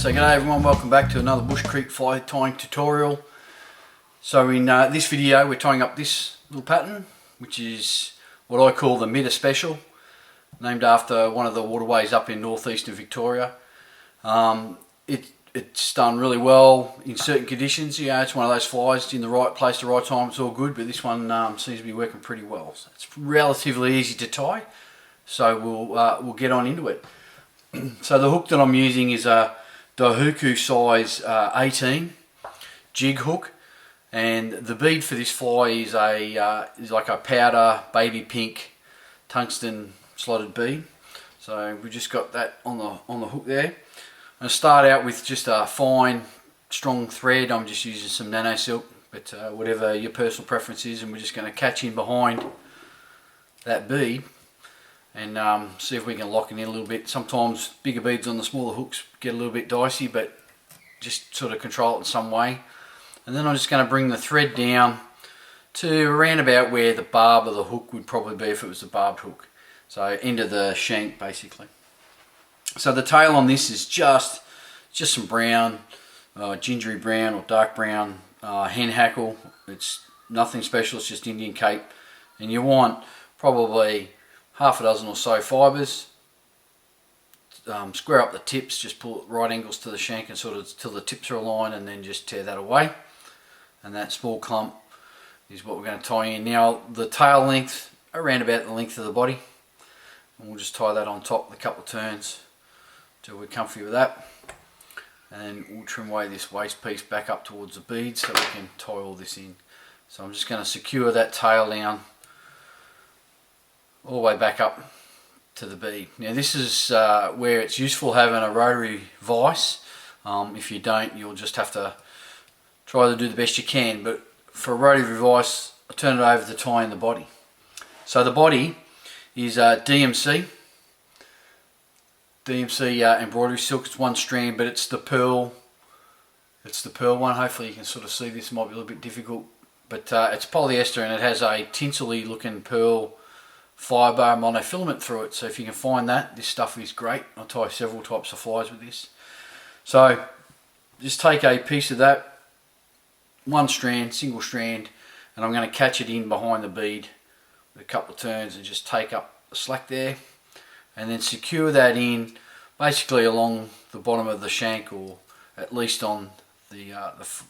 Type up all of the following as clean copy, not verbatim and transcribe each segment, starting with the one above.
So g'day everyone, welcome back to another Bush Creek fly tying tutorial. So in this video we're tying up this little pattern, which is what I call the Mitta Special, named after one of the waterways up in northeastern Victoria. It's done really well in certain conditions. You know, it's one of those flies in the right place, the right time, it's all good, but this one seems to be working pretty well. So it's relatively easy to tie, so we'll get on into it. So the hook that I'm using is a Dahuku size 18 jig hook, and the bead for this fly is like a powder baby pink tungsten slotted bead. So we just got that on the hook there. I'm going to start out with just a fine strong thread. I'm just using some nano silk, but whatever your personal preference is, and we're just going to catch in behind that bead and see if we can lock it in a little bit. Sometimes bigger beads on the smaller hooks get a little bit dicey, but just sort of control it in some way. And then I'm just going to bring the thread down to around about where the barb of the hook would probably be if it was a barbed hook. So end of the shank basically. So the tail on this is just some brown, gingery brown or dark brown hen hackle. It's nothing special, it's just Indian Cape. And you want probably half a dozen or so fibres. Square up the tips, just pull it right angles to the shank and sort of till the tips are aligned, and then just tear that away. And that small clump is what we're going to tie in. Now the tail length, around about the length of the body, and we'll just tie that on top with a couple of turns till we're comfy with that. And then we'll trim away this waist piece back up towards the bead so we can tie all this in. So I'm just going to secure that tail down all the way back up to the bead. Now this is where it's useful having a rotary vise. If you don't, you'll just have to try to do the best you can, but for a rotary vise I turn it over to tie in the body. So the body is DMC embroidery silk. It's one strand, but it's the pearl one. Hopefully you can sort of see this, might be a little bit difficult, but it's polyester and it has a tinsely looking pearl fibre monofilament through it. So if you can find that, this stuff is great. I tie several types of flies with this. So just take a piece of that, one strand, single strand, and I'm going to catch it in behind the bead with a couple of turns and just take up the slack there, and then secure that in basically along the bottom of the shank, or at least on the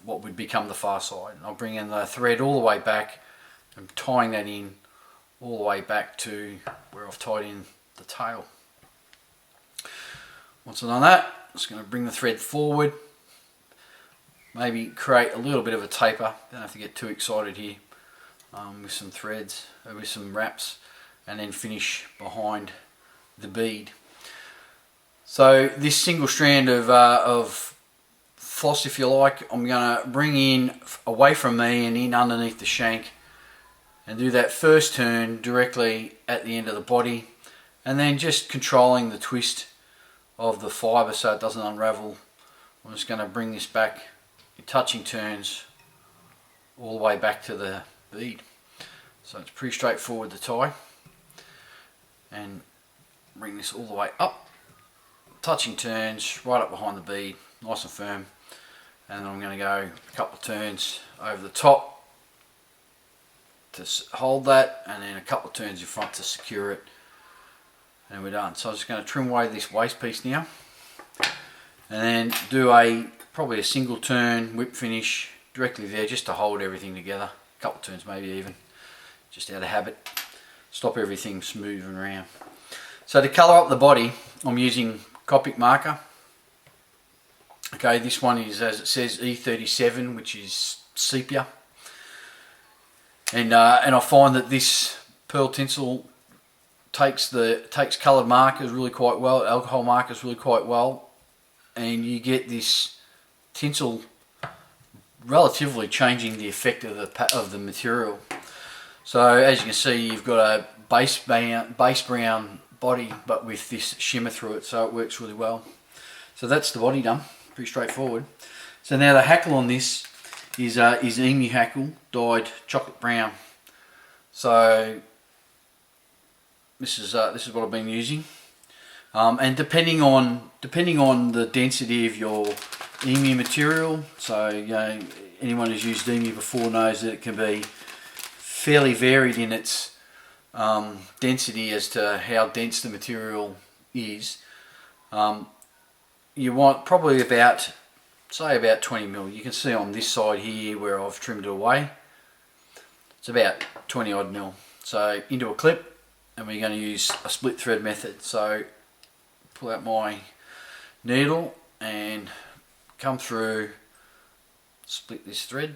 what would become the far side. And I'll bring in the thread all the way back and tying that in all the way back to where I've tied in the tail. Once I've done that, I'm just going to bring the thread forward, maybe create a little bit of a taper, don't have to get too excited here, with some threads, with some wraps, and then finish behind the bead. So this single strand of floss, if you like, I'm going to bring in away from me and in underneath the shank, and do that first turn directly at the end of the body, and then just controlling the twist of the fibre so it doesn't unravel. I'm just going to bring this back in touching turns all the way back to the bead. So it's pretty straightforward to tie, and bring this all the way up, touching turns right up behind the bead, nice and firm, and then I'm going to go a couple of turns over the top to hold that, and then a couple of turns in front to secure it, and we're done. So I'm just going to trim away this waist piece now, and then do probably a single turn whip finish directly there, just to hold everything together. A couple of turns maybe even, just out of habit, stop everything moving around. So to colour up the body, I'm using Copic marker. Okay, this one is, as it says, E37, which is sepia. And I find that this pearl tinsel takes coloured markers really quite well, alcohol markers really quite well, and you get this tinsel relatively changing the effect of the material. So as you can see, you've got a base brown body, but with this shimmer through it, so it works really well. So that's the body done, pretty straightforward. So now the hackle on this is emu hackle dyed chocolate brown. So this is what I've been using. And depending on the density of your emu material, so anyone who's used emu before knows that it can be fairly varied in its density as to how dense the material is. You want probably about 20 mil. You can see on this side here where I've trimmed it away, it's about 20 odd mil. So into a clip, and we're going to use a split thread method. So pull out my needle and come through, split this thread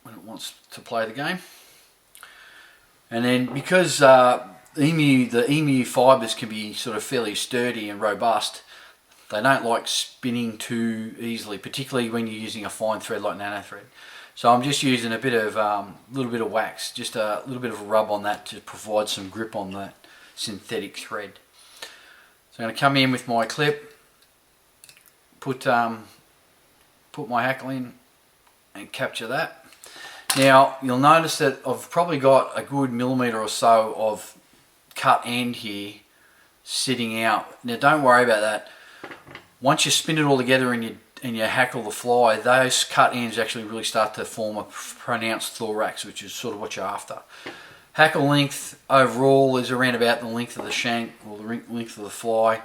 when it wants to play the game. And then because the emu fibres can be sort of fairly sturdy and robust, they don't like spinning too easily, particularly when you're using a fine thread like nano thread. So I'm just using a bit of little bit of wax, just a little bit of a rub on that to provide some grip on that synthetic thread. So I'm going to come in with my clip, put my hackle in and capture that. Now you'll notice that I've probably got a good millimetre or so of cut end here sitting out. Now don't worry about that. Once you spin it all together and you hackle the fly, those cut ends actually really start to form a pronounced thorax, which is sort of what you're after. Hackle length overall is around about the length of the shank or the length of the fly.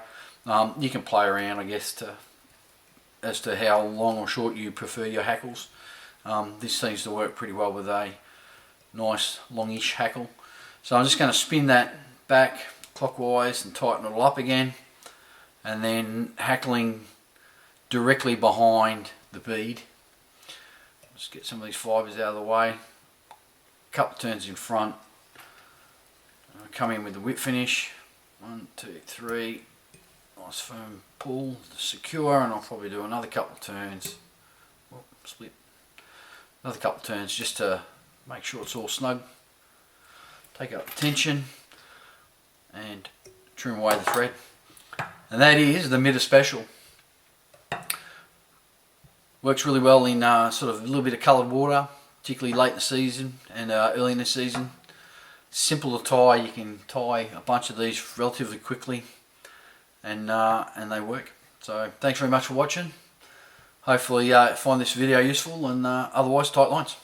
You can play around, I guess, as to how long or short you prefer your hackles. This seems to work pretty well with a nice longish hackle. So I'm just going to spin that back clockwise and tighten it all up again, and then hackling directly behind the bead. Just get some of these fibres out of the way. Couple turns in front. Come in with the whip finish. 1, 2, 3. Nice firm pull to secure, and I'll probably do another couple of turns. Split. Another couple of turns just to make sure it's all snug. Take up the tension and trim away the thread. And that is the Mitta Special. Works really well in sort of a little bit of coloured water, particularly late in the season and early in the season. Simple to tie. You can tie a bunch of these relatively quickly, and they work. So thanks very much for watching. Hopefully find this video useful, and otherwise tight lines.